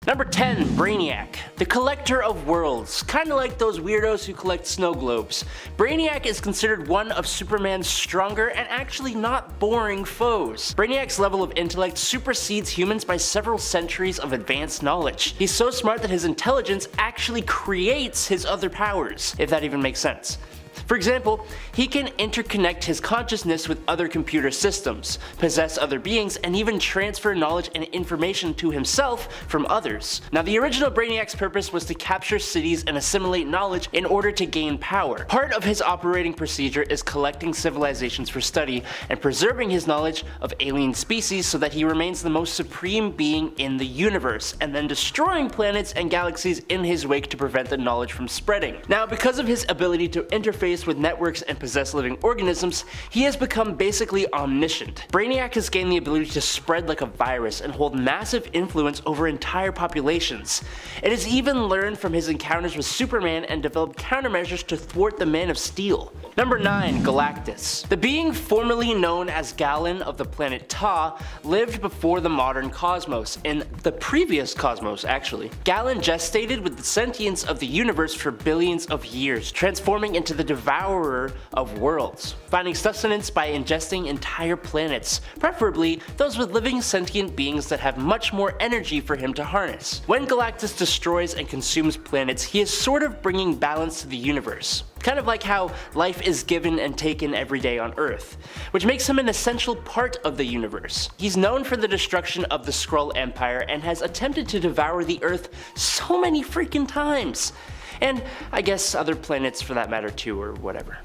Number 10, Brainiac, the collector of worlds, kinda like those weirdos who collect snow globes. Brainiac is considered one of Superman's stronger and actually not boring foes. Brainiac's level of intellect supersedes humans by several centuries of advanced knowledge. He's so smart that his intelligence actually creates his other powers, if that even makes sense. For example, he can interconnect his consciousness with other computer systems, possess other beings, and even transfer knowledge and information to himself from others. Now, the original Brainiac's purpose was to capture cities and assimilate knowledge in order to gain power. Part of his operating procedure is collecting civilizations for study and preserving his knowledge of alien species so that he remains the most supreme being in the universe, and then destroying planets and galaxies in his wake to prevent the knowledge from spreading. Now, because of his ability to interface with networks and possess living organisms, he has become basically omniscient. Brainiac has gained the ability to spread like a virus and hold massive influence over entire populations. It has even learned from his encounters with Superman and developed countermeasures to thwart the Man of Steel. Number 9, Galactus. The being formerly known as Galen of the planet Ta lived before the modern cosmos, in the previous cosmos actually. Galen gestated with the sentience of the universe for billions of years, transforming into the devourer of worlds, finding sustenance by ingesting entire planets, preferably those with living sentient beings that have much more energy for him to harness. When Galactus destroys and consumes planets, he is sort of bringing balance to the universe. Kind of like how life is given and taken every day on Earth, which makes him an essential part of the universe. He's known for the destruction of the Skrull Empire and has attempted to devour the Earth so many freaking times. And I guess other planets for that matter too, or whatever.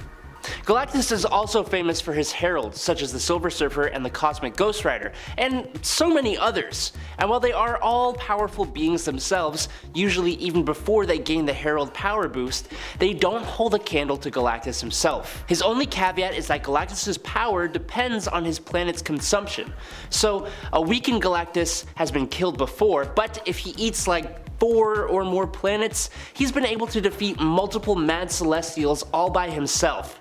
Galactus is also famous for his heralds, such as the Silver Surfer and the Cosmic Ghost Rider, and so many others. And while they are all powerful beings themselves, usually even before they gain the herald power boost, they don't hold a candle to Galactus himself. His only caveat is that Galactus's power depends on his planet's consumption. So a weakened Galactus has been killed before, but if he eats like 4 or more planets, he's been able to defeat multiple mad celestials all by himself.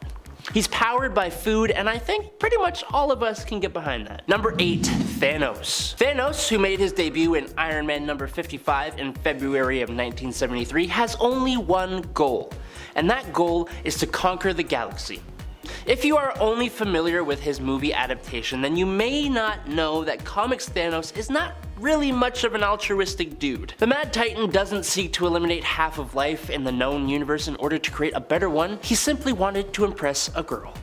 He's powered by food, and I think pretty much all of us can get behind that. Number 8, Thanos. Thanos, who made his debut in Iron Man number 55 in February of 1973, has only one goal, and that goal is to conquer the galaxy. If you are only familiar with his movie adaptation, then you may not know that comics Thanos is not really much of an altruistic dude. The Mad Titan doesn't seek to eliminate half of life in the known universe in order to create a better one, he simply wanted to impress a girl.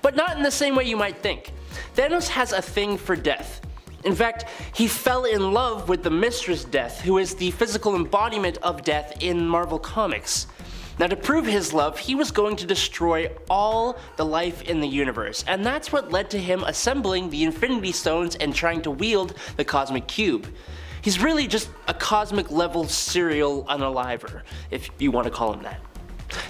But not in the same way you might think. Thanos has a thing for death. In fact, he fell in love with the Mistress Death, who is the physical embodiment of death in Marvel Comics. Now, to prove his love, he was going to destroy all the life in the universe, and that's what led to him assembling the Infinity Stones and trying to wield the Cosmic Cube. He's really just a cosmic level serial unaliver, if you want to call him that.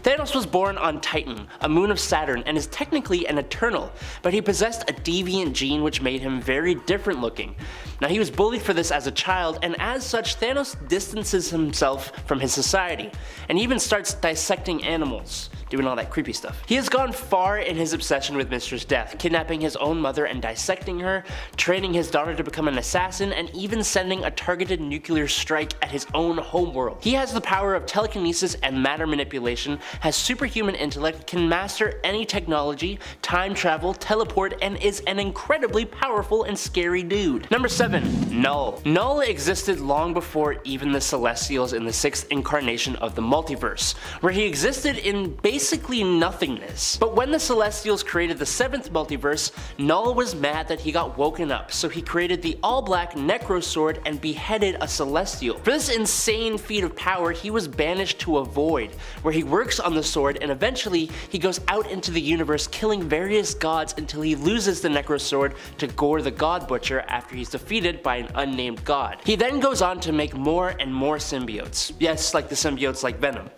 Thanos was born on Titan, a moon of Saturn, and is technically an Eternal, but he possessed a deviant gene which made him very different looking. Now, he was bullied for this as a child, and as such, Thanos distances himself from his society, and even starts dissecting animals, doing all that creepy stuff. He has gone far in his obsession with Mistress Death, kidnapping his own mother and dissecting her, training his daughter to become an assassin, and even sending a targeted nuclear strike at his own homeworld. He has the power of telekinesis and matter manipulation, has superhuman intellect, can master any technology, time travel, teleport, and is an incredibly powerful and scary dude. Number 7, Null. Null existed long before even the Celestials in the 6th incarnation of the multiverse, where he existed in basically nothingness. But when the Celestials created the 7th multiverse, Null was mad that he got woken up, so he created the all-black Necro Sword and beheaded a Celestial. For this insane feat of power, he was banished to a void, where he works on the sword, and eventually he goes out into the universe killing various gods until he loses the Necro Sword to Gorr the God Butcher after he's defeated by an unnamed god. He then goes on to make more and more symbiotes, yes, like the symbiotes like Venom,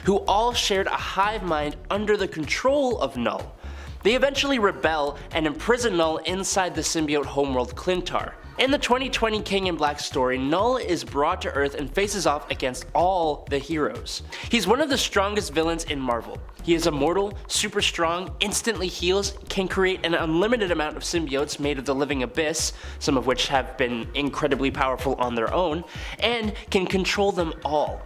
who all shared a hive mind under the control of Null. They eventually rebel and imprison Null inside the symbiote homeworld Clintar. In the 2020 King in Black story, Null is brought to Earth and faces off against all the heroes. He's one of the strongest villains in Marvel. He is immortal, super strong, instantly heals, can create an unlimited amount of symbiotes made of the living abyss, some of which have been incredibly powerful on their own, and can control them all.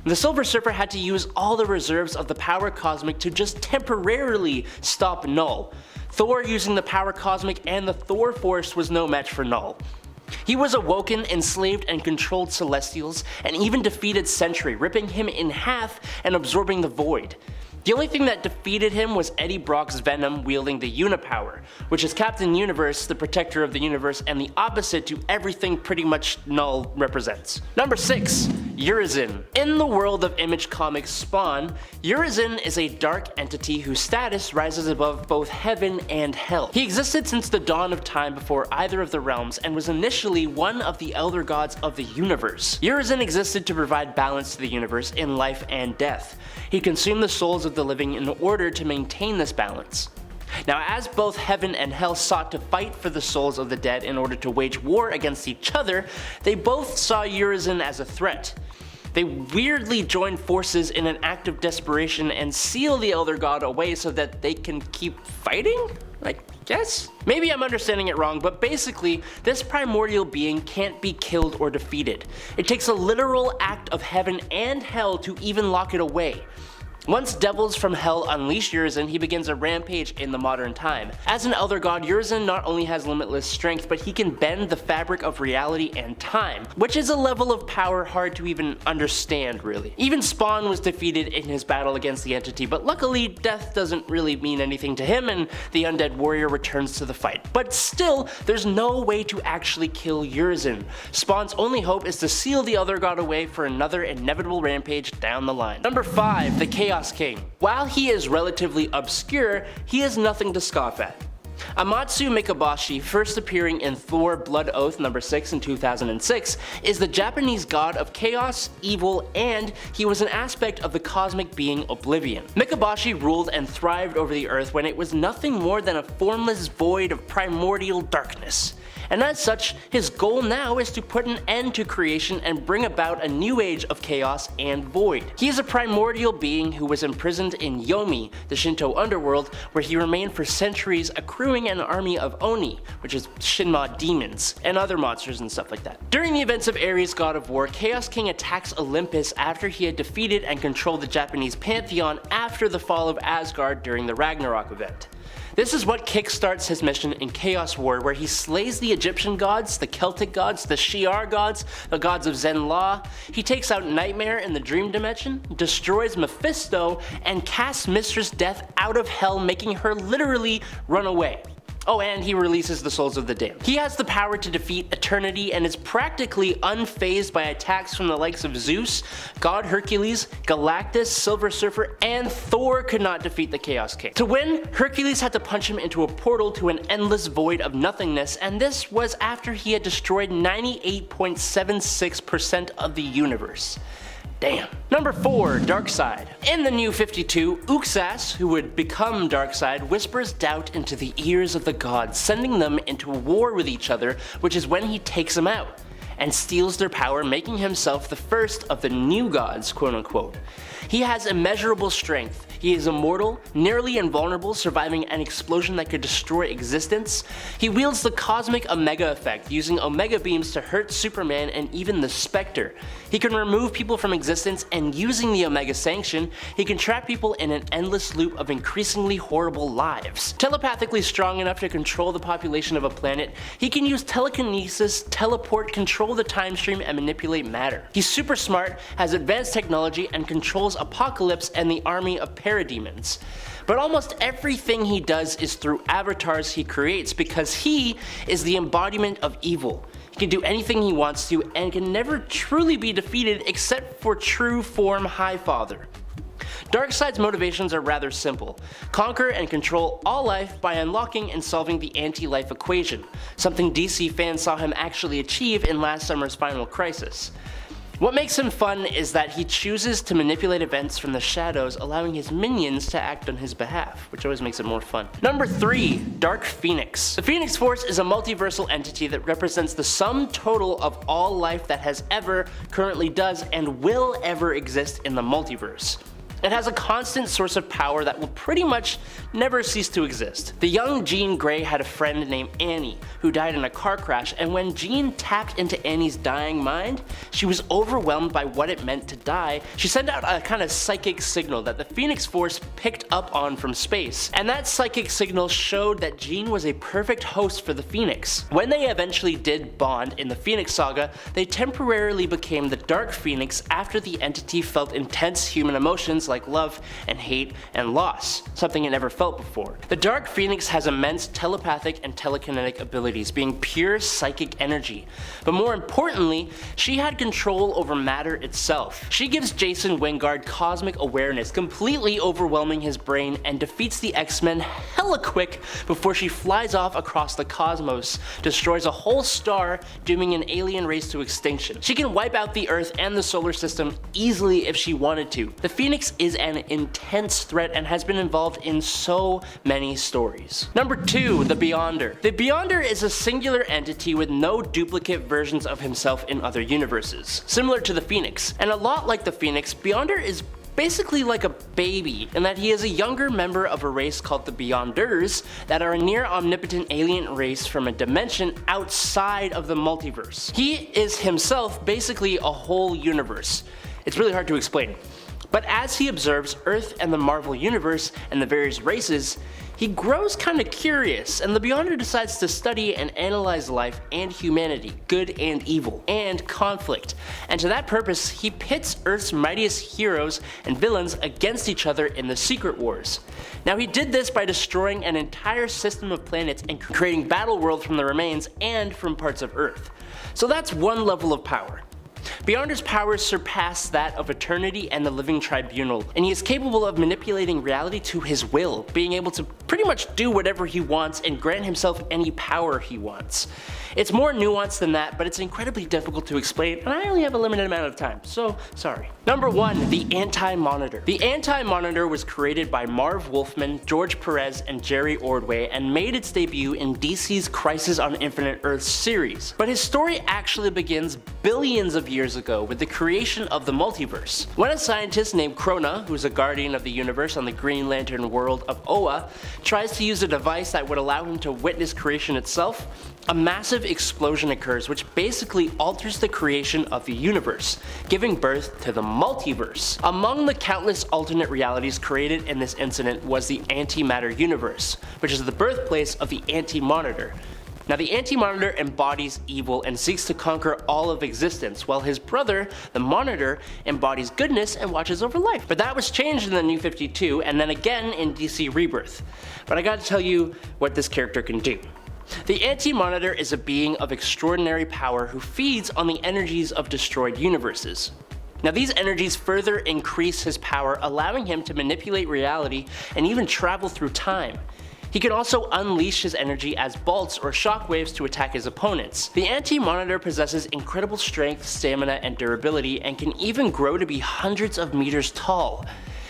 The Silver Surfer had to use all the reserves of the power cosmic to just temporarily stop Null. Thor using the power cosmic and the Thor force was no match for Null. He was awoken, enslaved, and controlled Celestials, and even defeated Sentry, ripping him in half and absorbing the Void. The only thing that defeated him was Eddie Brock's Venom wielding the Unipower, which is Captain Universe, the protector of the universe, and the opposite to everything pretty much Null represents. Number 6. Urazin. In the world of Image Comics Spawn, Urazin is a dark entity whose status rises above both heaven and hell. He existed since the dawn of time before either of the realms and was initially one of the elder gods of the universe. Urazin existed to provide balance to the universe in life and death. He consumed the souls of the living in order to maintain this balance. Now, as both heaven and hell sought to fight for the souls of the dead in order to wage war against each other, they both saw Urazin as a threat. They weirdly joined forces in an act of desperation and seal the Elder God away so that they can keep fighting? I guess? Maybe I'm understanding it wrong, but basically, this primordial being can't be killed or defeated. It takes a literal act of heaven and hell to even lock it away. Once devils from hell unleash Urazin, he begins a rampage in the modern time. As an Elder God, Urazin not only has limitless strength, but he can bend the fabric of reality and time, which is a level of power hard to even understand, really. Even Spawn was defeated in his battle against the entity, but luckily death doesn't really mean anything to him and the undead warrior returns to the fight. But still, there's no way to actually kill Urazin. Spawn's only hope is to seal the Elder God away for another inevitable rampage down the line. Number 5. The Chaos King. While he is relatively obscure, he is nothing to scoff at. Amatsu Mikaboshi, first appearing in Thor Blood Oath number 6 in 2006, is the Japanese god of chaos, evil, and he was an aspect of the cosmic being Oblivion. Mikaboshi ruled and thrived over the earth when it was nothing more than a formless void of primordial darkness. And as such, his goal now is to put an end to creation and bring about a new age of chaos and void. He is a primordial being who was imprisoned in Yomi, the Shinto underworld, where he remained for centuries accruing an army of Oni, which is Shinma demons, and other monsters and stuff like that. During the events of Ares, god of war, Chaos King attacks Olympus after he had defeated and controlled the Japanese pantheon after the fall of Asgard during the Ragnarok event. This is what kickstarts his mission in Chaos War, where he slays the Egyptian gods, the Celtic gods, the Shi'ar gods, the gods of Zen Law. He takes out Nightmare in the Dream Dimension, destroys Mephisto, and casts Mistress Death out of hell, making her literally run away. Oh, and he releases the souls of the damned. He has the power to defeat Eternity and is practically unfazed by attacks from the likes of Zeus, God Hercules, Galactus, Silver Surfer, and Thor could not defeat the Chaos King. To win, Hercules had to punch him into a portal to an endless void of nothingness, and this was after he had destroyed 98.76% of the universe. Damn. Number 4. Darkseid. In the New 52, Uxas, who would become Darkseid, whispers doubt into the ears of the gods, sending them into a war with each other, which is when he takes them out, and steals their power, making himself the first of the new gods, quote unquote. He has immeasurable strength. He is immortal, nearly invulnerable, surviving an explosion that could destroy existence. He wields the cosmic Omega effect, using Omega beams to hurt Superman and even the Spectre. He can remove people from existence, and using the Omega Sanction, he can trap people in an endless loop of increasingly horrible lives. Telepathically strong enough to control the population of a planet, he can use telekinesis, teleport, control the time stream, and manipulate matter. He's super smart, has advanced technology, and controls Apocalypse and the army of parademons. But almost everything he does is through avatars he creates, because he is the embodiment of evil. He can do anything he wants to and can never truly be defeated except for true form Highfather. Darkseid's motivations are rather simple: conquer and control all life by unlocking and solving the anti-life equation, something DC fans saw him actually achieve in last summer's Final Crisis. What makes him fun is that he chooses to manipulate events from the shadows, allowing his minions to act on his behalf, which always makes it more fun. Number 3. Dark Phoenix. The Phoenix Force is a multiversal entity that represents the sum total of all life that has ever, currently does, and will ever exist in the multiverse. It has a constant source of power that will pretty much never cease to exist. The young Jean Grey had a friend named Annie, who died in a car crash, and when Jean tapped into Annie's dying mind, she was overwhelmed by what it meant to die. She sent out a kind of psychic signal that the Phoenix Force picked up on from space, and that psychic signal showed that Jean was a perfect host for the Phoenix. When they eventually did bond in the Phoenix Saga, they temporarily became the Dark Phoenix after the entity felt intense human emotions like love and hate and loss, something it never felt before. The Dark Phoenix has immense telepathic and telekinetic abilities, being pure psychic energy. But more importantly, she had control over matter itself. She gives Jason Wingard cosmic awareness, completely overwhelming his brain, and defeats the X-Men hella quick before she flies off across the cosmos, destroys a whole star, dooming an alien race to extinction. She can wipe out the Earth and the solar system easily if she wanted to. The Phoenix is an intense threat and has been involved in so many stories. Number 2. The Beyonder. The Beyonder is a singular entity with no duplicate versions of himself in other universes, similar to the Phoenix. And a lot like the Phoenix, Beyonder is basically like a baby in that he is a younger member of a race called the Beyonders that are a near omnipotent alien race from a dimension outside of the multiverse. He is himself basically a whole universe. It's really hard to explain. But as he observes Earth and the Marvel Universe and the various races, he grows kinda curious, and the Beyonder decides to study and analyze life and humanity, good and evil, and conflict. And to that purpose, he pits Earth's mightiest heroes and villains against each other in the Secret Wars. Now he did this by destroying an entire system of planets and creating battle worlds from the remains and from parts of Earth. So that's one level of power. Beyonder's powers surpass that of Eternity and the Living Tribunal, and he is capable of manipulating reality to his will, being able to pretty much do whatever he wants and grant himself any power he wants. It's more nuanced than that, but it's incredibly difficult to explain, and I only have a limited amount of time, so sorry. Number 1. The Anti-Monitor. The Anti-Monitor was created by Marv Wolfman, George Perez, and Jerry Ordway, and made its debut in DC's Crisis on Infinite Earths series. But his story actually begins billions of years ago with the creation of the multiverse. When a scientist named Krona, who's a guardian of the universe on the Green Lantern world of Oa, tries to use a device that would allow him to witness creation itself, a massive explosion occurs which basically alters the creation of the universe, giving birth to the multiverse. Among the countless alternate realities created in this incident was the Antimatter universe, which is the birthplace of the Anti-Monitor. Now the Anti-Monitor embodies evil and seeks to conquer all of existence, while his brother, the Monitor, embodies goodness and watches over life. But that was changed in the New 52 and then again in DC Rebirth. But I gotta tell you what this character can do. The Anti-Monitor is a being of extraordinary power who feeds on the energies of destroyed universes. Now these energies further increase his power, allowing him to manipulate reality and even travel through time. He can also unleash his energy as bolts or shockwaves to attack his opponents. The Anti-Monitor possesses incredible strength, stamina, and durability, and can even grow to be hundreds of meters tall.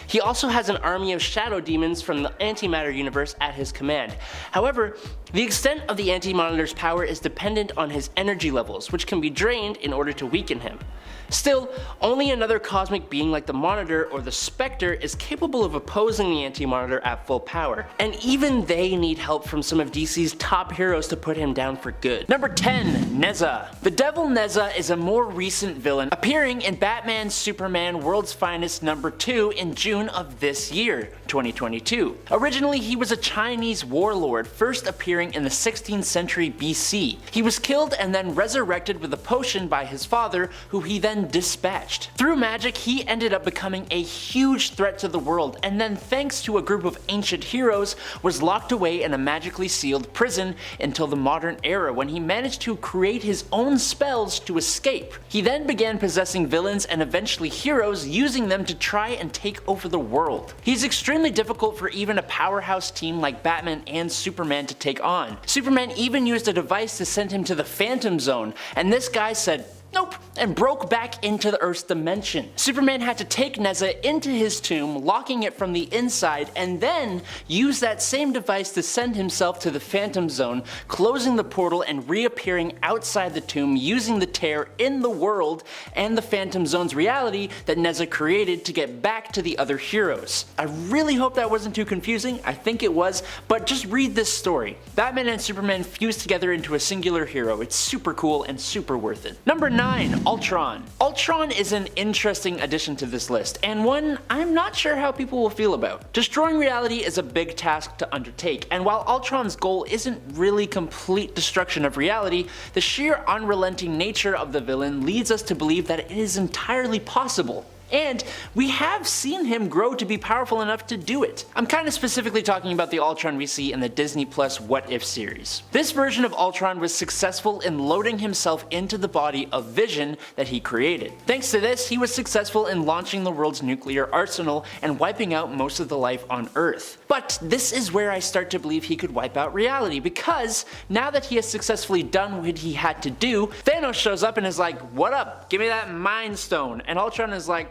He also has an army of shadow demons from the Antimatter universe at his command. However, the extent of the Anti-Monitor's power is dependent on his energy levels, which can be drained in order to weaken him. Still, only another cosmic being like the Monitor or the Spectre is capable of opposing the Anti-Monitor at full power, and even they need help from some of DC's top heroes to put him down for good. Number 10. Nezza. The Devil Nezza is a more recent villain, appearing in Batman Superman World's Finest number 2 in June of this year, 2022. Originally, he was a Chinese warlord, first appearing in the 16th century BC. He was killed and then resurrected with a potion by his father, who he then dispatched. Through magic, he ended up becoming a huge threat to the world, and then thanks to a group of ancient heroes, was locked away in a magically sealed prison until the modern era, when he managed to create his own spells to escape. He then began possessing villains and eventually heroes, using them to try and take over the world. He's extremely difficult for even a powerhouse team like Batman and Superman to take on. Superman even used a device to send him to the Phantom Zone, and this guy said, "Nope, and broke back into the Earth's dimension. Superman had to take Nezza into his tomb, locking it from the inside, and then use that same device to send himself to the Phantom Zone, closing the portal and reappearing outside the tomb using the tear in the world and the Phantom Zone's reality that Nezza created to get back to the other heroes. I really hope that wasn't too confusing. I think it was, but just read this story. Batman and Superman fuse together into a singular hero. It's super cool and super worth it. Number 9, Ultron. Ultron is an interesting addition to this list, and one I'm not sure how people will feel about. Destroying reality is a big task to undertake, and while Ultron's goal isn't really complete destruction of reality, the sheer unrelenting nature of the villain leads us to believe that it is entirely possible. And we have seen him grow to be powerful enough to do it. I'm kind of specifically talking about the Ultron we see in the Disney Plus What If series. This version of Ultron was successful in loading himself into the body of Vision that he created. Thanks to this, he was successful in launching the world's nuclear arsenal and wiping out most of the life on Earth. But this is where I start to believe he could wipe out reality, because now that he has successfully done what he had to do, Thanos shows up and is like, "What up? Give me that Mind Stone." And Ultron is like,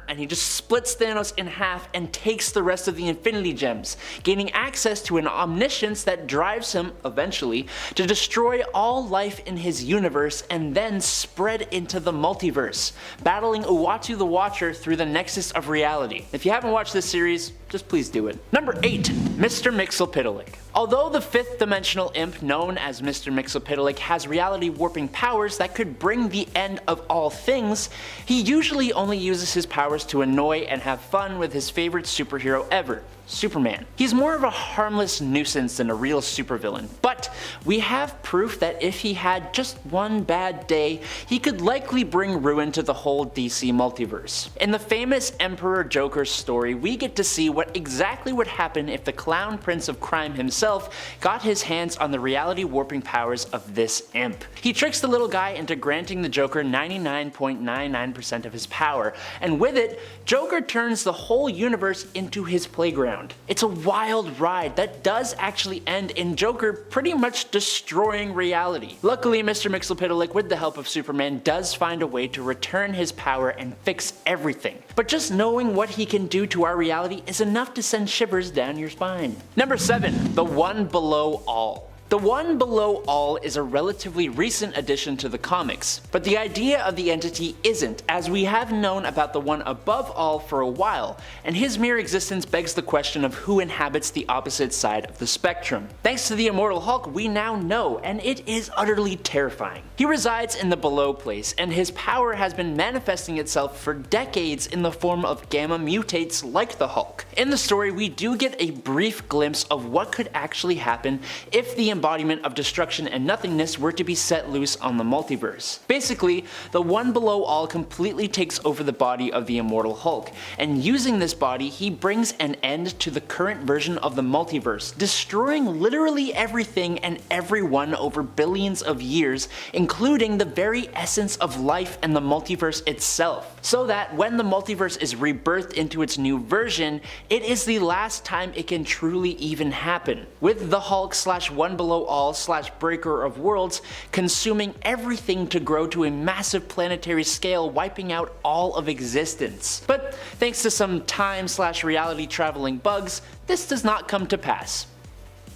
and he just splits Thanos in half and takes the rest of the Infinity Gems, gaining access to an omniscience that drives him, eventually, to destroy all life in his universe and then spread into the multiverse, battling Uatu the Watcher through the Nexus of Reality. If you haven't watched this series, just please do it. Number 8, Mr. Mixel Pitolic. Although the 5th dimensional imp known as Mr. Mixel Pitolic has reality warping powers that could bring the end of all things, he usually only uses his powers to annoy and have fun with his favorite superhero ever, Superman. He's more of a harmless nuisance than a real supervillain, but we have proof that if he had just one bad day, he could likely bring ruin to the whole DC multiverse. In the famous Emperor Joker story, we get to see what exactly would happen if the Clown Prince of Crime himself got his hands on the reality warping powers of this imp. He tricks the little guy into granting the Joker 99.99% of his power, and with it, Joker turns the whole universe into his playground. It's a wild ride that does actually end in Joker pretty much destroying reality. Luckily, Mr. Mixel Pitolic, with the help of Superman, does find a way to return his power and fix everything. But just knowing what he can do to our reality is enough to send shivers down your spine. Number 7, the One Below All. The One Below All is a relatively recent addition to the comics, but the idea of the entity isn't, as we have known about the One Above All for a while, and his mere existence begs the question of who inhabits the opposite side of the spectrum. Thanks to the Immortal Hulk, we now know, and it is utterly terrifying. He resides in the Below Place, and his power has been manifesting itself for decades in the form of gamma mutates like the Hulk. In the story, we do get a brief glimpse of what could actually happen if the embodiment of destruction and nothingness were to be set loose on the multiverse. Basically, the One Below All completely takes over the body of the Immortal Hulk, and using this body, he brings an end to the current version of the multiverse, destroying literally everything and everyone over billions of years, including the very essence of life and the multiverse itself. So that when the multiverse is rebirthed into its new version, it is the last time it can truly even happen, with the Hulk / One Below All / Breaker of Worlds consuming everything to grow to a massive planetary scale, wiping out all of existence. But thanks to some time / reality traveling bugs, this does not come to pass.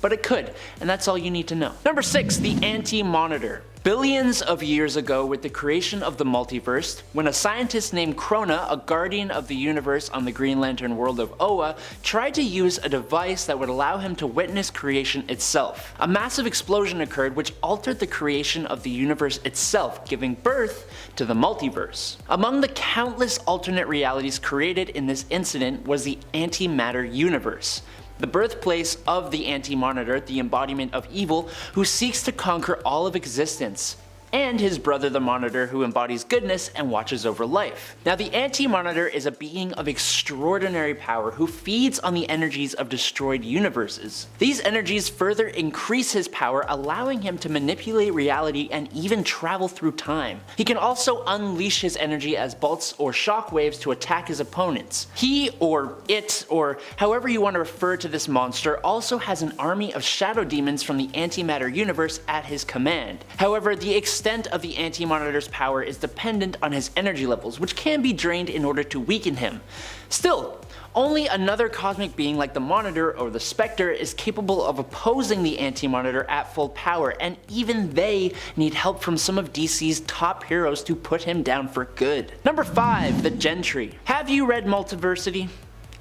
But it could, and that's all you need to know. Number 6, the Anti-Monitor. Billions of years ago, with the creation of the multiverse, when a scientist named Krona, a guardian of the universe on the Green Lantern world of Oa, tried to use a device that would allow him to witness creation itself. A massive explosion occurred which altered the creation of the universe itself, giving birth to the multiverse. Among the countless alternate realities created in this incident was the antimatter universe, the birthplace of the Anti-Monitor, the embodiment of evil, who seeks to conquer all of existence, and his brother the Monitor, who embodies goodness and watches over life. Now, the Anti-Monitor is a being of extraordinary power who feeds on the energies of destroyed universes. These energies further increase his power, allowing him to manipulate reality and even travel through time. He can also unleash his energy as bolts or shockwaves to attack his opponents. He, or it, or however you want to refer to this monster, also has an army of shadow demons from the antimatter universe at his command. However, the extent of the Anti-Monitor's power is dependent on his energy levels, which can be drained in order to weaken him. Still, only another cosmic being like the Monitor or the Spectre is capable of opposing the Anti-Monitor at full power, and even they need help from some of DC's top heroes to put him down for good. Number 5. The Gentry. Have you read Multiversity?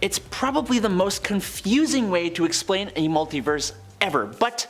It's probably the most confusing way to explain a multiverse ever, but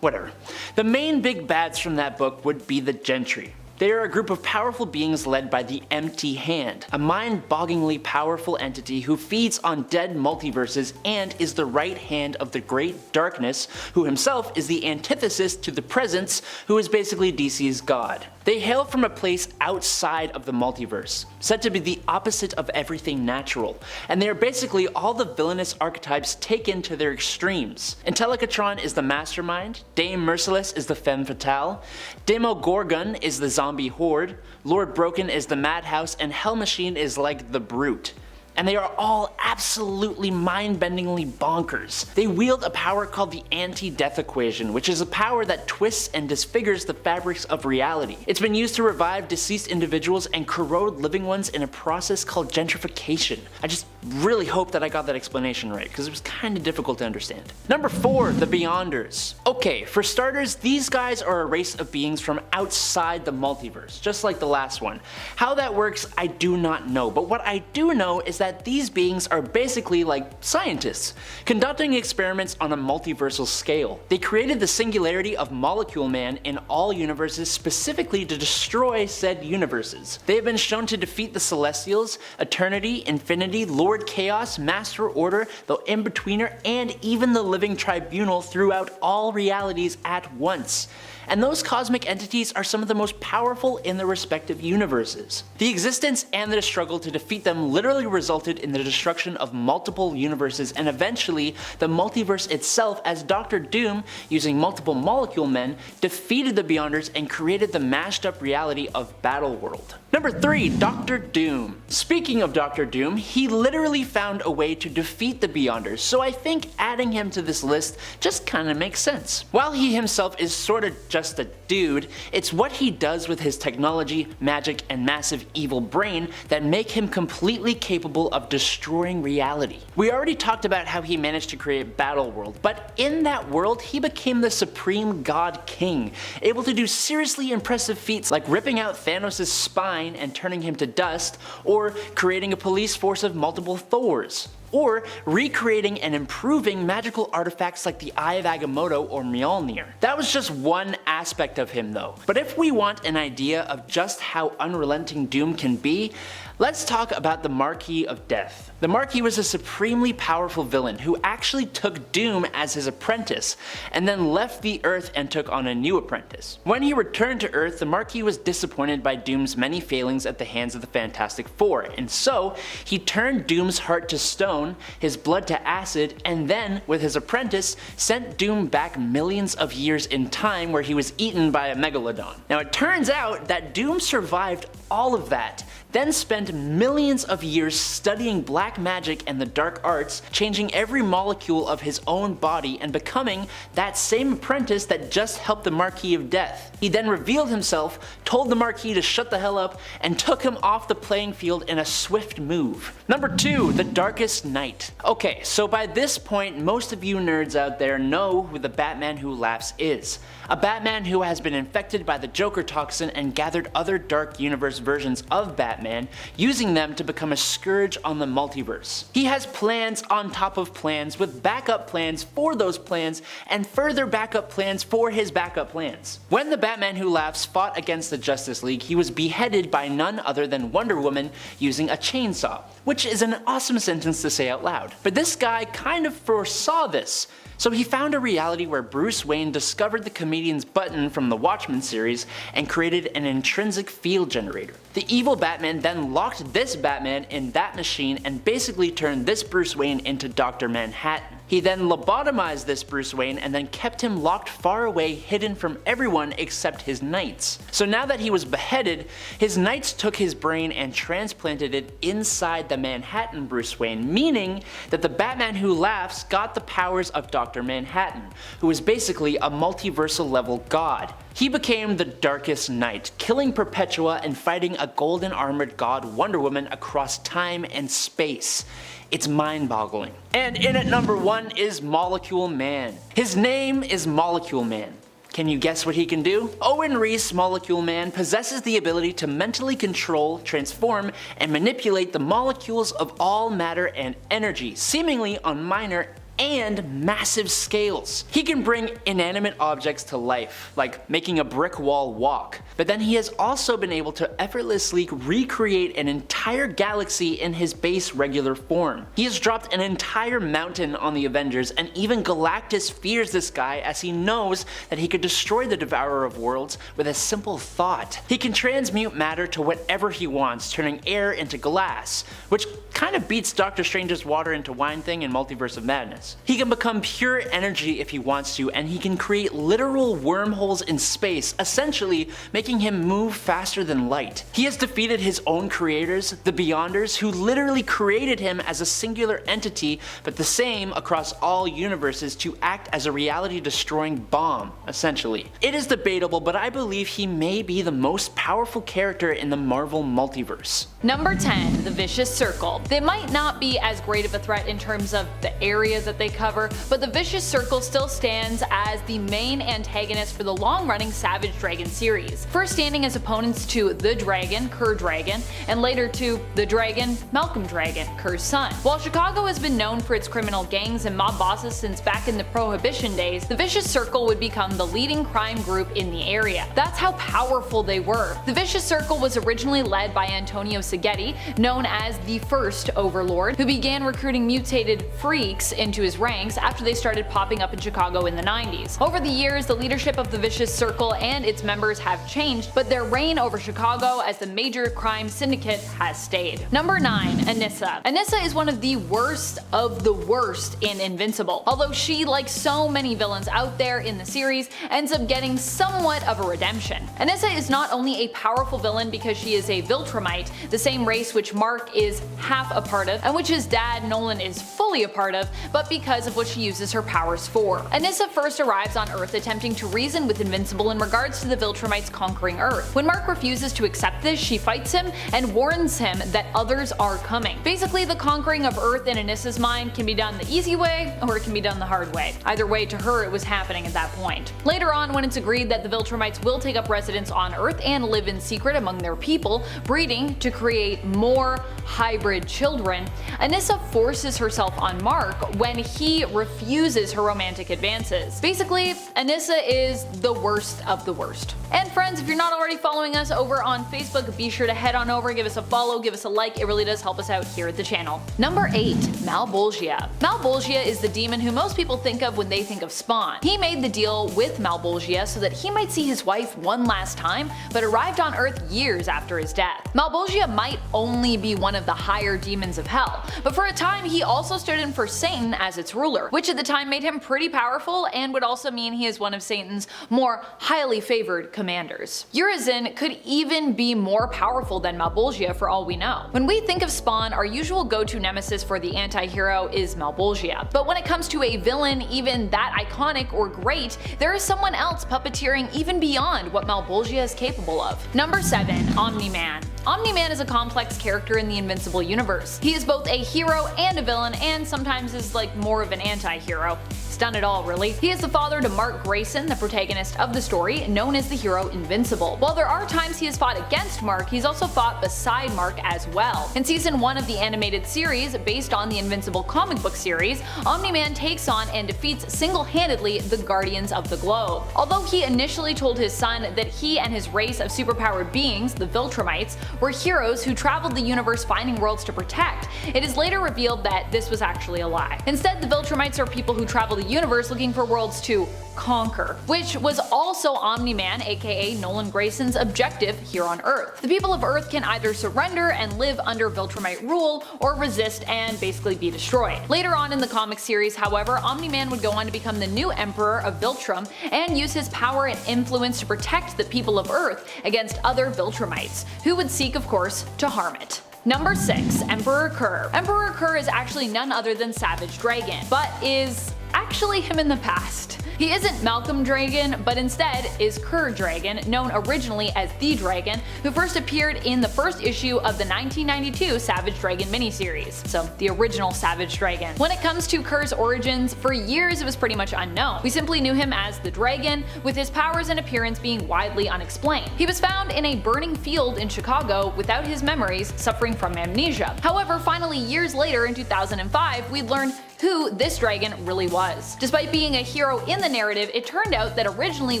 whatever. The main big bads from that book would be the Gentry. They are a group of powerful beings led by the Empty Hand, a mind-bogglingly powerful entity who feeds on dead multiverses and is the right hand of the Great Darkness, who himself is the antithesis to the Presence, who is basically DC's god. They hail from a place outside of the multiverse, said to be the opposite of everything natural, and they are basically all the villainous archetypes taken to their extremes. Intellicatron is the mastermind, Dame Merciless is the femme fatale, Demogorgon is the zombie horde, Lord Broken is the madhouse, and Hell Machine is like the brute. And they are all absolutely mind-bendingly bonkers. They wield a power called the anti-death equation, which is a power that twists and disfigures the fabrics of reality. It's been used to revive deceased individuals and corrode living ones in a process called gentrification. I just really hope that I got that explanation right, because it was kind of difficult to understand. Number 4, the Beyonders. Okay, for starters, these guys are a race of beings from outside the multiverse, just like the last one. How that works, I do not know, but what I do know is that these beings are basically like scientists, conducting experiments on a multiversal scale. They created the singularity of Molecule Man in all universes specifically to destroy said universes. They have been shown to defeat the Celestials, Eternity, Infinity, Lord Chaos, Master Order, the In-Betweener, and even the Living Tribunal throughout all realities at once. And those cosmic entities are some of the most powerful in their respective universes. The existence and the struggle to defeat them literally resulted in the destruction of multiple universes and eventually the multiverse itself, as Dr. Doom, using multiple Molecule Men, defeated the Beyonders and created the mashed up reality of Battleworld. Number 3, Dr. Doom. Speaking of Dr. Doom, he literally found a way to defeat the Beyonders, so I think adding him to this list just kinda makes sense. While he himself is sorta just a dude, it's what he does with his technology, magic, and massive evil brain that make him completely capable of destroying reality. We already talked about how he managed to create Battleworld, but in that world he became the supreme god king, able to do seriously impressive feats like ripping out Thanos' spine and turning him to dust, or creating a police force of multiple Thors, or recreating and improving magical artifacts like the Eye of Agamotto or Mjolnir. That was just one aspect of him though. But if we want an idea of just how unrelenting Doom can be, let's talk about the Marquee of Death. The Marquee was a supremely powerful villain who actually took Doom as his apprentice, and then left the Earth and took on a new apprentice. When he returned to Earth, the Marquee was disappointed by Doom's many failings at the hands of the Fantastic Four, and so he turned Doom's heart to stone, his blood to acid, and then, with his apprentice, sent Doom back millions of years in time where he was eaten by a megalodon. Now it turns out that Doom survived all of that, then spent millions of years studying black magic and the dark arts, changing every molecule of his own body and becoming that same apprentice that just helped the Marquee of Death. He then revealed himself, told the Marquee to shut the hell up, and took him off the playing field in a swift move. Number 2, the Darkest Knight. Okay, so by this point most of you nerds out there know who the Batman Who Laughs is. A Batman who has been infected by the Joker toxin and gathered other Dark Universe versions of Batman, using them to become a scourge on the multiverse. He has plans on top of plans, with backup plans for those plans, and further backup plans for his backup plans. When the Batman Who Laughs fought against the Justice League, he was beheaded by none other than Wonder Woman using a chainsaw, which is an awesome sentence to say out loud. But this guy kind of foresaw this. So he found a reality where Bruce Wayne discovered the comedian's button from the Watchmen series and created an intrinsic field generator. The evil Batman then locked this Batman in that machine and basically turned this Bruce Wayne into Dr. Manhattan. He then lobotomized this Bruce Wayne and then kept him locked far away, hidden from everyone except his knights. So now that he was beheaded, his knights took his brain and transplanted it inside the Manhattan Bruce Wayne, meaning that the Batman Who Laughs got the powers of Dr. Manhattan, who is basically a multiversal level god. He became the Darkest Knight, killing Perpetua and fighting a golden armored god Wonder Woman across time and space. It's mind-boggling. And in at number 1 is Molecule Man. His name is Molecule Man. Can you guess what he can do? Owen Reese, Molecule Man, possesses the ability to mentally control, transform, and manipulate the molecules of all matter and energy, seemingly on minor and massive scales. He can bring inanimate objects to life, like making a brick wall walk, but then he has also been able to effortlessly recreate an entire galaxy in his base regular form. He has dropped an entire mountain on the Avengers, and even Galactus fears this guy as he knows that he could destroy the Devourer of Worlds with a simple thought. He can transmute matter to whatever he wants, turning air into glass, which kind of beats Doctor Strange's water into wine thing in Multiverse of Madness. He can become pure energy if he wants to, and he can create literal wormholes in space, essentially making him move faster than light. He has defeated his own creators, the Beyonders, who literally created him as a singular entity, but the same across all universes to act as a reality-destroying bomb, essentially. It is debatable, but I believe he may be the most powerful character in the Marvel multiverse. Number 10, the Vicious Circle. They might not be as great of a threat in terms of the area that they cover, but the Vicious Circle still stands as the main antagonist for the long-running Savage Dragon series, first standing as opponents to the Dragon, Kerr Dragon, and later to the Dragon, Malcolm Dragon, Kerr's son. While Chicago has been known for its criminal gangs and mob bosses since back in the Prohibition days, the Vicious Circle would become the leading crime group in the area. That's how powerful they were. The Vicious Circle was originally led by Antonio Seghetti, known as the First Overlord, who began recruiting mutated freaks into his ranks after they started popping up in Chicago in the 90s. Over the years, the leadership of the Vicious Circle and its members have changed, but their reign over Chicago as the major crime syndicate has stayed. Number 9, Anissa. Anissa is one of the worst in Invincible, although she, like so many villains out there in the series, ends up getting somewhat of a redemption. Anissa is not only a powerful villain because she is a Viltrumite, the same race which Mark is half a part of, and which his dad Nolan is fully a part of, but because of what she uses her powers for. Anissa first arrives on Earth attempting to reason with Invincible in regards to the Viltrumites conquering Earth. When Mark refuses to accept this, she fights him and warns him that others are coming. Basically, the conquering of Earth in Anissa's mind can be done the easy way, or it can be done the hard way. Either way, to her it was happening at that point. Later on, when it's agreed that the Viltrumites will take up residence on Earth and live in secret among their people, breeding to create more hybrid children, Anissa forces herself on Mark when he refuses her romantic advances. Basically, Anissa is the worst of the worst. And friends, if you're not already following us over on Facebook, be sure to head on over, give us a follow, give us a like, it really does help us out here at the channel. Number 8, Malbolgia. Malbolgia is the demon who most people think of when they think of Spawn. He made the deal with Malbolgia so that he might see his wife one last time, but arrived on Earth years after his death. Malbolgia might only be one of the higher demons of hell, but for a time he also stood in for Satan as its ruler, which at the time made him pretty powerful and would also mean he is one of Satan's more highly favored commanders. Urazin could even be more powerful than Malbolgia for all we know. When we think of Spawn, our usual go-to nemesis for the anti-hero is Malbolgia, but when it comes to a villain even that iconic or great, there is someone else puppeteering even beyond what Malbolgia is capable of. Number 7, Omni Man. Omni Man is a complex character in the Invincible universe. He is both a hero and a villain, and sometimes is like more of an anti-hero. He's done it all, really. He is the father to Mark Grayson, the protagonist of the story, known as the hero Invincible. While there are times he has fought against Mark, he's also fought beside Mark as well. In season 1 of the animated series, based on the Invincible comic book series, Omni Man takes on and defeats single-handedly the Guardians of the Globe. Although he initially told his son that he and his race of superpowered beings, the Viltrumites, were heroes who traveled the universe finding worlds to protect, it is later revealed that this was actually a lie. Instead, the Viltrumites are people who travel the universe looking for worlds to conquer, which was also Omni Man, aka Nolan Grayson's objective here on Earth. The people of Earth can either surrender and live under Viltrumite rule, or resist and basically be destroyed. Later on in the comic series, however, Omni Man would go on to become the new Emperor of Viltrum and use his power and influence to protect the people of Earth against other Viltrumites, who would seek, of course, to harm it. Number 6, Emperor Kerr. Emperor Kerr is actually none other than Savage Dragon, but is actually him in the past. He isn't Malcolm Dragon, but instead is Kerr Dragon, known originally as the Dragon, who first appeared in the first issue of the 1992 Savage Dragon miniseries, so the original Savage Dragon. When it comes to Kerr's origins, for years it was pretty much unknown. We simply knew him as the Dragon, with his powers and appearance being widely unexplained. He was found in a burning field in Chicago without his memories, suffering from amnesia. However, finally years later in 2005, we'd learned who this dragon really was. Despite being a hero in the narrative, it turned out that originally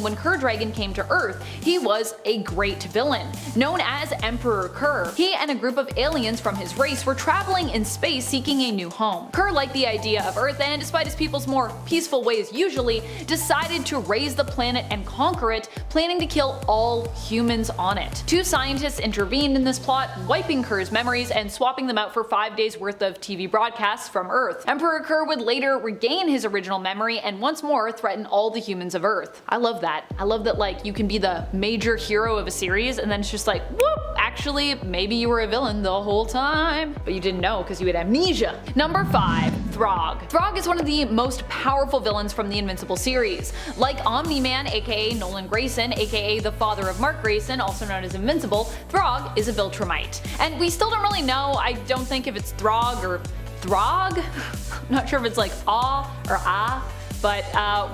when Kerr Dragon came to Earth, he was a great villain, known as Emperor Kerr. He and a group of aliens from his race were traveling in space seeking a new home. Kerr liked the idea of Earth and, despite his people's more peaceful ways usually, decided to raise the planet and conquer it, planning to kill all humans on it. Two scientists intervened in this plot, wiping Kerr's memories and swapping them out for 5 days worth of TV broadcasts from Earth. Emperor Kerr would later regain his original memory and once more threaten all the humans of Earth. I love that. I love that, like, you can be the major hero of a series and then it's just like, whoop, actually maybe you were a villain the whole time, but you didn't know because you had amnesia. Number 5. Throg. Throg is one of the most powerful villains from the Invincible series. Like Omni Man, aka Nolan Grayson, aka the father of Mark Grayson, also known as Invincible, Throg is a Viltrumite. And we still don't really know, I don't think, if it's Throg or Throg? I'm not sure if it's like ah or ah, but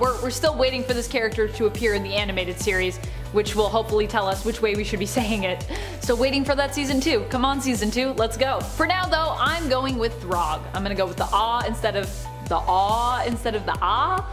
we're still waiting for this character to appear in the animated series, which will hopefully tell us which way we should be saying it. Still waiting for that season 2. Come on, season 2, let's go. For now though, I'm going with Throg. I'm gonna go with the ah instead of the aw instead of the ah.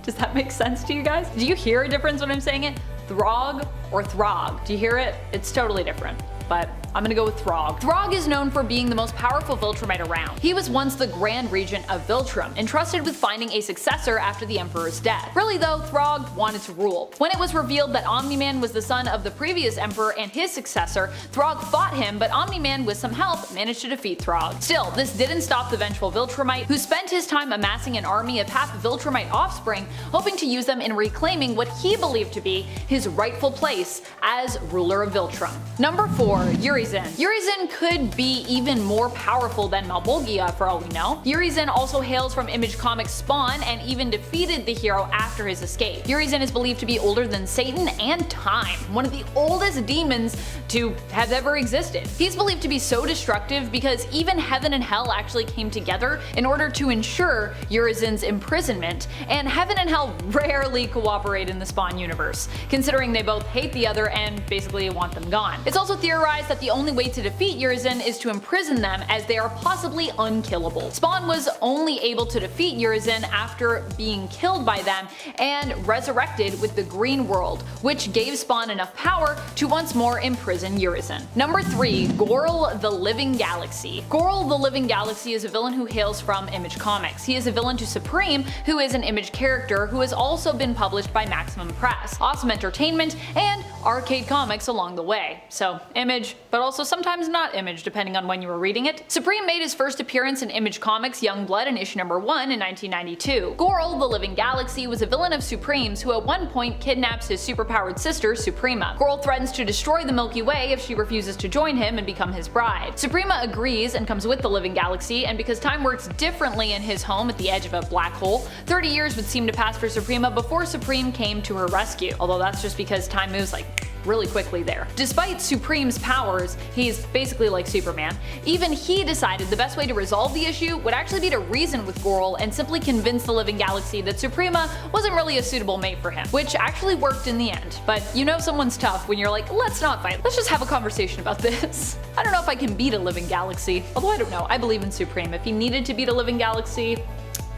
Does that make sense to you guys? Do you hear a difference when I'm saying it? Throg or Throg? Do you hear it? It's totally different, but I'm gonna go with Throg. Throg is known for being the most powerful Viltrumite around. He was once the Grand Regent of Viltrum, entrusted with finding a successor after the Emperor's death. Really though, Throg wanted to rule. When it was revealed that Omni Man was the son of the previous Emperor and his successor, Throg fought him, but Omni Man with some help managed to defeat Throg. Still, this didn't stop the vengeful Viltrumite, who spent his time amassing an army of half Viltrumite offspring, hoping to use them in reclaiming what he believed to be his rightful place as ruler of Viltrum. Number 4. Urazin. Urazin could be even more powerful than Malbolgia for all we know. Urazin also hails from Image Comics' Spawn and even defeated the hero after his escape. Urazin is believed to be older than Satan and Time, one of the oldest demons to have ever existed. He's believed to be so destructive because even Heaven and Hell actually came together in order to ensure Urazin's imprisonment, and Heaven and Hell rarely cooperate in the Spawn universe, considering they both hate the other and basically want them gone. It's also theorized that the only way to defeat Urazin is to imprison them, as they are possibly unkillable. Spawn was only able to defeat Urazin after being killed by them and resurrected with the Green World, which gave Spawn enough power to once more imprison Urazin. Number 3. Gorhal the Living Galaxy. Gorhal the Living Galaxy is a villain who hails from Image Comics. He is a villain to Supreme, who is an Image character who has also been published by Maximum Press, Awesome Entertainment, and Arcade Comics along the way. So Image, but also sometimes not Image depending on when you were reading it. Supreme made his first appearance in Image Comics Youngblood in issue number 1 in 1992. Gorhal the Living Galaxy was a villain of Supreme's who at one point kidnaps his superpowered sister Suprema. Gorhal threatens to destroy the Milky Way if she refuses to join him and become his bride. Suprema agrees and comes with the Living Galaxy, and because time works differently in his home at the edge of a black hole, 30 years would seem to pass for Suprema before Supreme came to her rescue, although that's just because time moves like really quickly there. Despite Supreme's powers, he's basically like Superman, even he decided the best way to resolve the issue would actually be to reason with Gorhal and simply convince the Living Galaxy that Suprema wasn't really a suitable mate for him, which actually worked in the end. But you know someone's tough when you're like, let's not fight, let's just have a conversation about this. I don't know if I can beat a Living Galaxy, although I don't know, I believe in Supreme. If he needed to beat a Living Galaxy,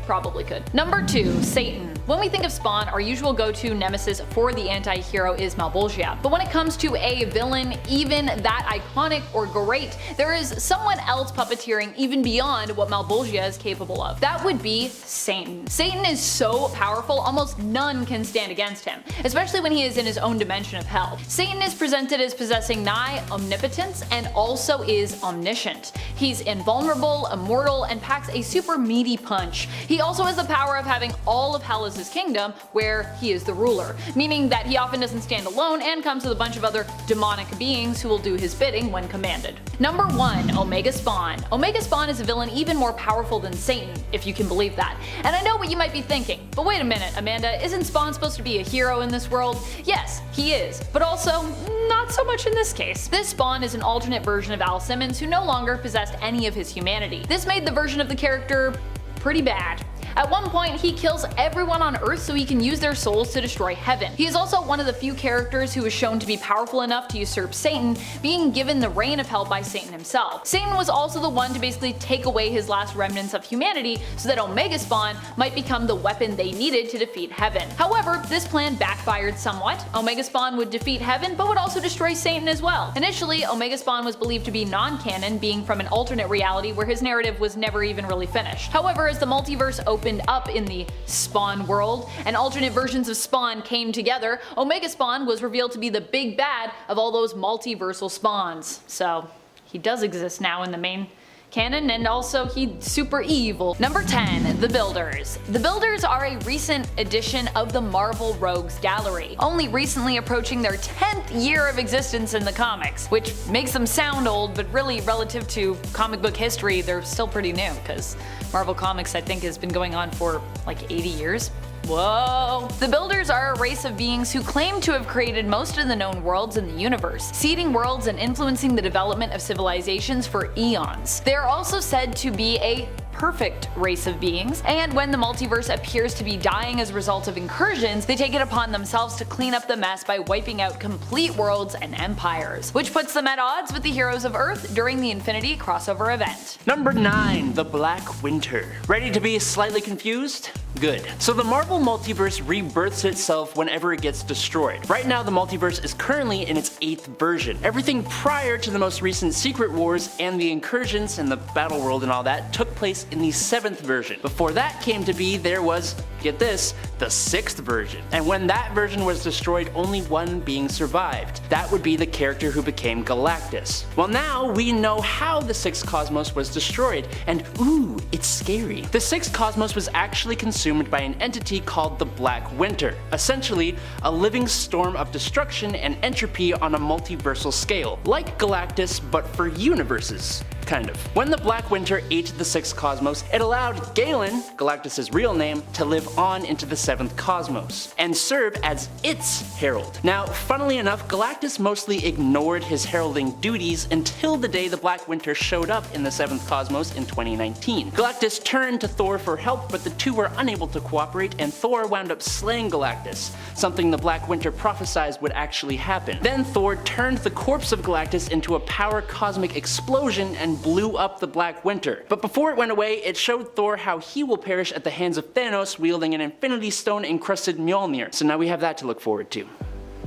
probably could. Number 2. Satan. When we think of Spawn, our usual go-to nemesis for the anti-hero is Malbolgia. But when it comes to a villain even that iconic or great, there is someone else puppeteering even beyond what Malbolgia is capable of. That would be Satan. Satan is so powerful, almost none can stand against him, especially when he is in his own dimension of hell. Satan is presented as possessing nigh omnipotence and also is omniscient. He's invulnerable, immortal, and packs a super meaty punch. He also has the power of having all of hell as Thanos' kingdom, where he is the ruler, meaning that he often doesn't stand alone and comes with a bunch of other demonic beings who will do his bidding when commanded. Number 1. Omega Spawn. Omega Spawn is a villain even more powerful than Satan, if you can believe that. And I know what you might be thinking, but wait a minute, Amanda, isn't Spawn supposed to be a hero in this world? Yes, he is, but also not so much in this case. This Spawn is an alternate version of Al Simmons who no longer possessed any of his humanity. This made the version of the character pretty bad. At one point, he kills everyone on Earth so he can use their souls to destroy heaven. He is also one of the few characters who is shown to be powerful enough to usurp Satan, being given the reign of hell by Satan himself. Satan was also the one to basically take away his last remnants of humanity so that Omega Spawn might become the weapon they needed to defeat heaven. However, this plan backfired somewhat. Omega Spawn would defeat heaven, but would also destroy Satan as well. Initially, Omega Spawn was believed to be non-canon, being from an alternate reality where his narrative was never even really finished. However, as the multiverse opened up in the Spawn world and alternate versions of Spawn came together, Omega Spawn was revealed to be the big bad of all those multiversal spawns. So he does exist now in the main canon, and also he's super evil. Number 10. The Builders. The Builders are a recent addition of the Marvel Rogues Gallery, only recently approaching their 10th year of existence in the comics, which makes them sound old, but really relative to comic book history they're still pretty new, because Marvel Comics I think has been going on for like 80 years. Whoa! The Builders are a race of beings who claim to have created most of the known worlds in the universe, seeding worlds and influencing the development of civilizations for eons. They are also said to be a perfect race of beings, and when the multiverse appears to be dying as a result of incursions, they take it upon themselves to clean up the mess by wiping out complete worlds and empires, which puts them at odds with the heroes of Earth during the Infinity crossover event. Number 9. The Black Winter. Ready to be slightly confused? Good. So the Marvel multiverse rebirths itself whenever it gets destroyed. Right now the multiverse is currently in its 8th version. Everything prior to the most recent Secret Wars and the incursions and the battle world and all that took place in the 7th version. Before that came to be, there was, get this, the 6th version. And when that version was destroyed, only one being survived. That would be the character who became Galactus. Well, now we know how the 6th cosmos was destroyed, and ooh, it's scary. The 6th cosmos was actually consumed by an entity called the Black Winter, essentially a living storm of destruction and entropy on a multiversal scale, like Galactus but for universes. Kind of. When the Black Winter ate the 6th cosmos, it allowed Galen, Galactus' real name, to live on into the 7th cosmos, and serve as its herald. Now, funnily enough, Galactus mostly ignored his heralding duties until the day the Black Winter showed up in the 7th cosmos in 2019. Galactus turned to Thor for help, but the two were unable to cooperate, and Thor wound up slaying Galactus, something the Black Winter prophesied would actually happen. Then Thor turned the corpse of Galactus into a power cosmic explosion and blew up the Black Winter. But before it went away, it showed Thor how he will perish at the hands of Thanos wielding an Infinity Stone encrusted Mjolnir. So now we have that to look forward to.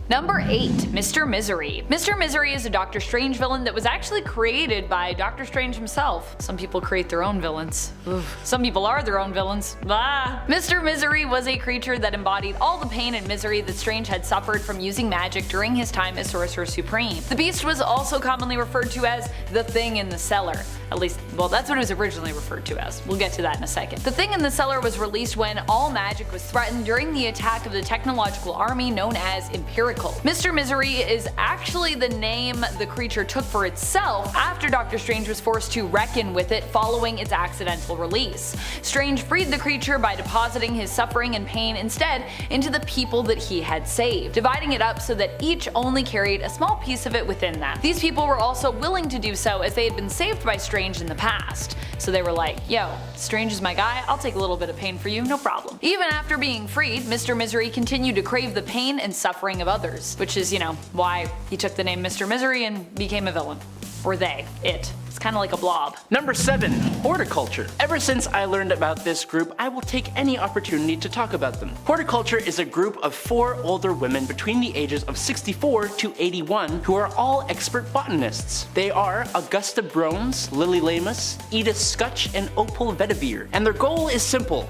Number 8. Mr. Misery. Mr. Misery is a Doctor Strange villain that was actually created by Doctor Strange himself. Some people create their own villains. Oof. Some people are their own villains. Ah. Mr. Misery was a creature that embodied all the pain and misery that Strange had suffered from using magic during his time as Sorcerer Supreme. The beast was also commonly referred to as the Thing in the Cellar. At least, well, that's what it was originally referred to as. We'll get to that in a second. The Thing in the Cellar was released when all magic was threatened during the attack of the technological army known as Empirical. Mr. Misery is actually the name the creature took for itself after Doctor Strange was forced to reckon with it following its accidental release. Strange freed the creature by depositing his suffering and pain instead into the people that he had saved, dividing it up so that each only carried a small piece of it within them. These people were also willing to do so as they had been saved by Strange in the past. So they were like, yo, Strange is my guy, I'll take a little bit of pain for you, no problem. Even after being freed, Mr. Misery continued to crave the pain and suffering of others, which is, why he took the name Mr. Misery and became a villain. Or they, it. It's kind of like a blob. Number 7. Horticulture. Ever since I learned about this group, I will take any opportunity to talk about them. Horticulture is a group of 4 older women between the ages of 64 to 81 who are all expert botanists. They are Augusta Brones, Lily Lamus, Edith Scutch, and Opal Vedivere. And their goal is simple.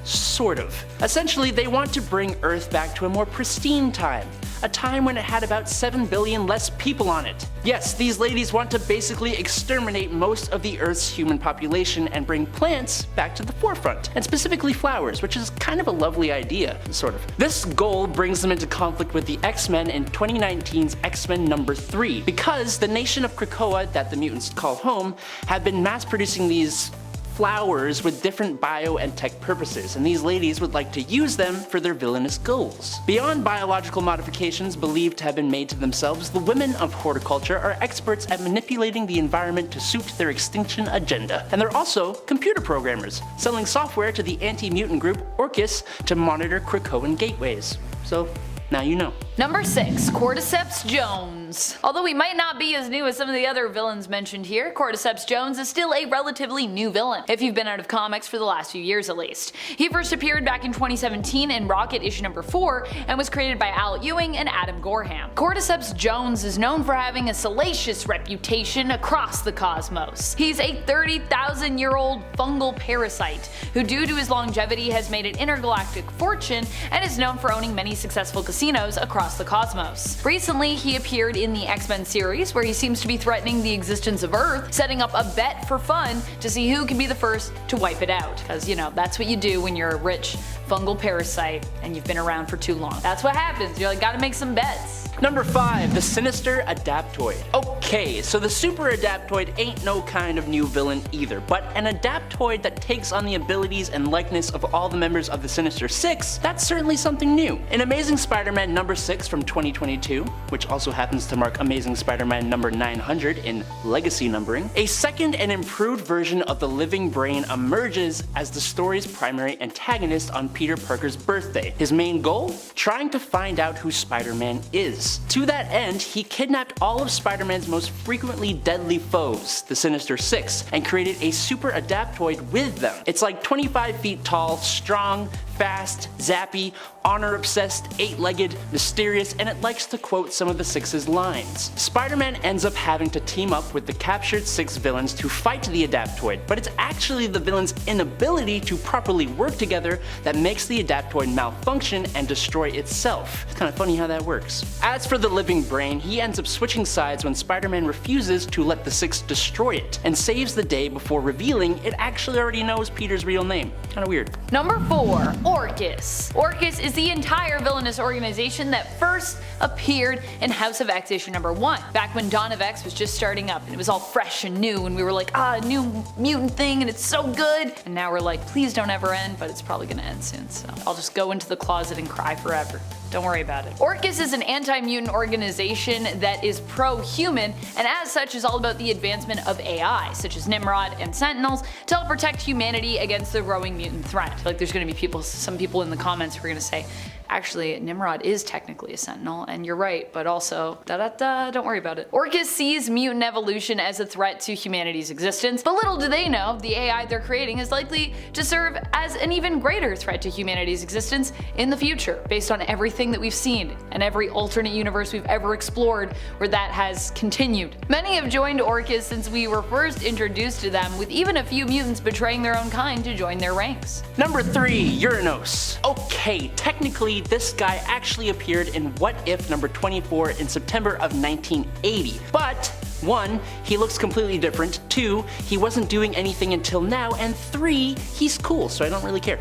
Sort of. Essentially, they want to bring Earth back to a more pristine time. A time when it had about 7 billion less people on it. Yes, these ladies want to basically exterminate most of the Earth's human population and bring plants back to the forefront, and specifically flowers, which is kind of a lovely idea, sort of. This goal brings them into conflict with the X-Men in 2019's X-Men number 3, because the nation of Krakoa, that the mutants call home, have been mass producing these flowers with different bio and tech purposes, and these ladies would like to use them for their villainous goals. Beyond biological modifications believed to have been made to themselves, the women of horticulture are experts at manipulating the environment to suit their extinction agenda. And they're also computer programmers, selling software to the anti-mutant group Orcas to monitor Krakoan gateways. So, now you know. Number 6. Cordyceps Jones. Although he might not be as new as some of the other villains mentioned here, Cordyceps Jones is still a relatively new villain, if you've been out of comics for the last few years at least. He first appeared back in 2017 in Rocket issue number 4 and was created by Al Ewing and Adam Gorham. Cordyceps Jones is known for having a salacious reputation across the cosmos. He's a 30,000-year-old fungal parasite who, due to his longevity, has made an intergalactic fortune and is known for owning many successful casinos across the cosmos. Recently, he appeared in the X-Men series, where he seems to be threatening the existence of Earth, setting up a bet for fun to see who can be the first to wipe it out. Because, you know, that's what you do when you're a rich fungal parasite and you've been around for too long. That's what happens. You're like, gotta make some bets. Number 5. The Sinister Adaptoid. Okay, so the Super Adaptoid ain't no kind of new villain either, but an Adaptoid that takes on the abilities and likeness of all the members of the Sinister Six, that's certainly something new. In Amazing Spider-Man number 6 from 2022, which also happens to mark Amazing Spider-Man number 900 in legacy numbering, a second and improved version of the Living Brain emerges as the story's primary antagonist on Peter Parker's birthday. His main goal? Trying to find out who Spider-Man is. To that end, he kidnapped all of Spider-Man's most frequently deadly foes, the Sinister Six, and created a super adaptoid with them. It's like 25 feet tall, strong, fast, zappy, honor-obsessed, eight-legged, mysterious, and it likes to quote some of the Six's lines. Spider-Man ends up having to team up with the captured Six villains to fight the Adaptoid, but it's actually the villains' inability to properly work together that makes the Adaptoid malfunction and destroy itself. It's kind of funny how that works. As for the Living Brain, he ends up switching sides when Spider-Man refuses to let the Six destroy it, and saves the day before revealing it actually already knows Peter's real name. Kinda weird. Number 4. Orcas. Orcas is the entire villainous organization that first appeared in House of X issue number 1, back when Dawn of X was just starting up and it was all fresh and new and we were like, a new mutant thing and it's so good, and now we're like, please don't ever end, but it's probably gonna end soon, so I'll just go into the closet and cry forever. Don't worry about it. Orcas is an anti-mutant organization that is pro-human and as such is all about the advancement of AI, such as Nimrod and Sentinels, to help protect humanity against the growing mutant threat. I feel like there's gonna be some people in the comments who are gonna say, actually, Nimrod is technically a Sentinel, and you're right, but also, don't worry about it. Orcas sees mutant evolution as a threat to humanity's existence, but little do they know, the AI they're creating is likely to serve as an even greater threat to humanity's existence in the future, based on everything that we've seen, and every alternate universe we've ever explored where that has continued. Many have joined Orcas since we were first introduced to them, with even a few mutants betraying their own kind to join their ranks. Number 3. Euronos. Okay, technically this guy actually appeared in What If number 24 in September of 1980, but 1. He looks completely different, 2. He wasn't doing anything until now, and 3. He's cool, so I don't really care.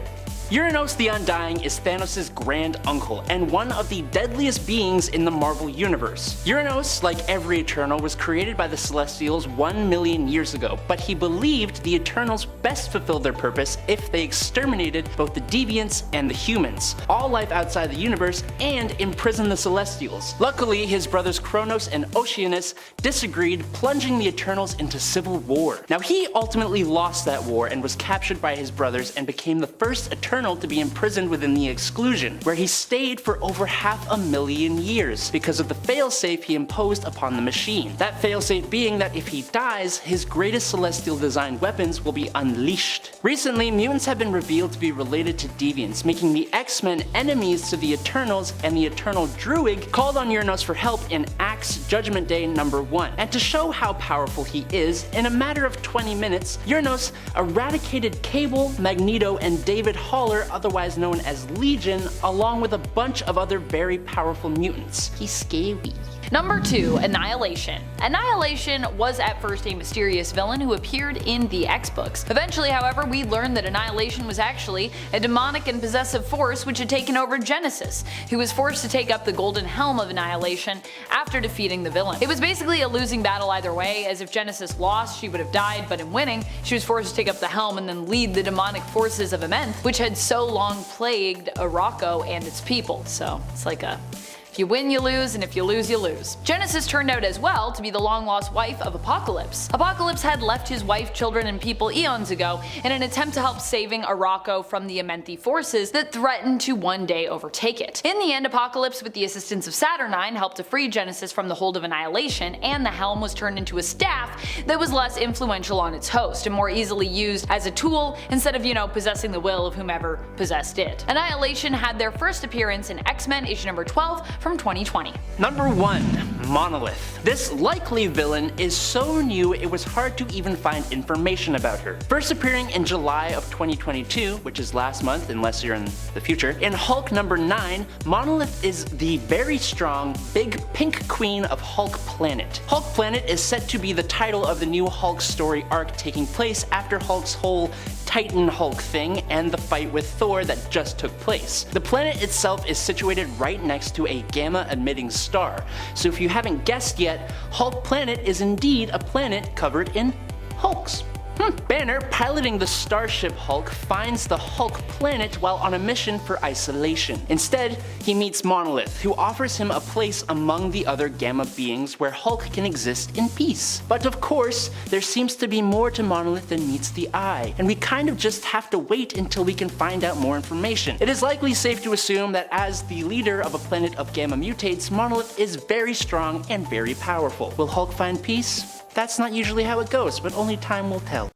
Euronos the Undying is Thanos' grand uncle, and one of the deadliest beings in the Marvel Universe. Euronos, like every Eternal, was created by the Celestials 1 million years ago, but he believed the Eternals best fulfilled their purpose if they exterminated both the Deviants and the humans, all life outside the universe, and imprisoned the Celestials. Luckily, his brothers Kronos and Oceanus disagreed, plunging the Eternals into civil war. Now, he ultimately lost that war and was captured by his brothers and became the first Eternal to be imprisoned within the Exclusion, where he stayed for over 500,000 years because of the failsafe he imposed upon the machine. That failsafe being that if he dies, his greatest celestial designed weapons will be unleashed. Recently, mutants have been revealed to be related to Deviants, making the X-Men enemies to the Eternals, and the Eternal Druid called on Euronos for help in Axe Judgment Day number 1. And to show how powerful he is, in a matter of 20 minutes, Euronos eradicated Cable, Magneto, and David Haller Brawler, otherwise known as Legion, along with a bunch of other very powerful mutants. He's scary. Number 2. Annihilation. Annihilation was at first a mysterious villain who appeared in the X-Books. Eventually, however, we learned that Annihilation was actually a demonic and possessive force which had taken over Genesis, who was forced to take up the golden helm of Annihilation after defeating the villain. It was basically a losing battle either way, as if Genesis lost, she would have died, but in winning, she was forced to take up the helm and then lead the demonic forces of Amenth, which had so long plagued Arakko and its people. So it's like a if you win, you lose, and if you lose, you lose. Genesis turned out as well to be the long-lost wife of Apocalypse. Apocalypse had left his wife, children, and people eons ago in an attempt to help saving Arakko from the Amenthi forces that threatened to one day overtake it. In the end, Apocalypse, with the assistance of Saturnine, helped to free Genesis from the hold of Annihilation, and the helm was turned into a staff that was less influential on its host and more easily used as a tool instead of, possessing the will of whomever possessed it. Annihilation had their first appearance in X-Men issue number 12 from 2020. Number 1. Monolith. This likely villain is so new it was hard to even find information about her. First appearing in July of 2022, which is last month unless you're in the future, in Hulk number 9, Monolith is the very strong, big pink queen of Hulk Planet. Hulk Planet is set to be the title of the new Hulk story arc taking place after Hulk's whole Titan Hulk thing and the fight with Thor that just took place. The planet itself is situated right next to a gamma-emitting star, so if you haven't guessed yet, Hulk Planet is indeed a planet covered in Hulks. Banner, piloting the Starship Hulk, finds the Hulk planet while on a mission for isolation. Instead, he meets Monolith, who offers him a place among the other Gamma beings where Hulk can exist in peace. But of course, there seems to be more to Monolith than meets the eye, and we kind of just have to wait until we can find out more information. It is likely safe to assume that as the leader of a planet of Gamma mutates, Monolith is very strong and very powerful. Will Hulk find peace? That's not usually how it goes, but only time will tell.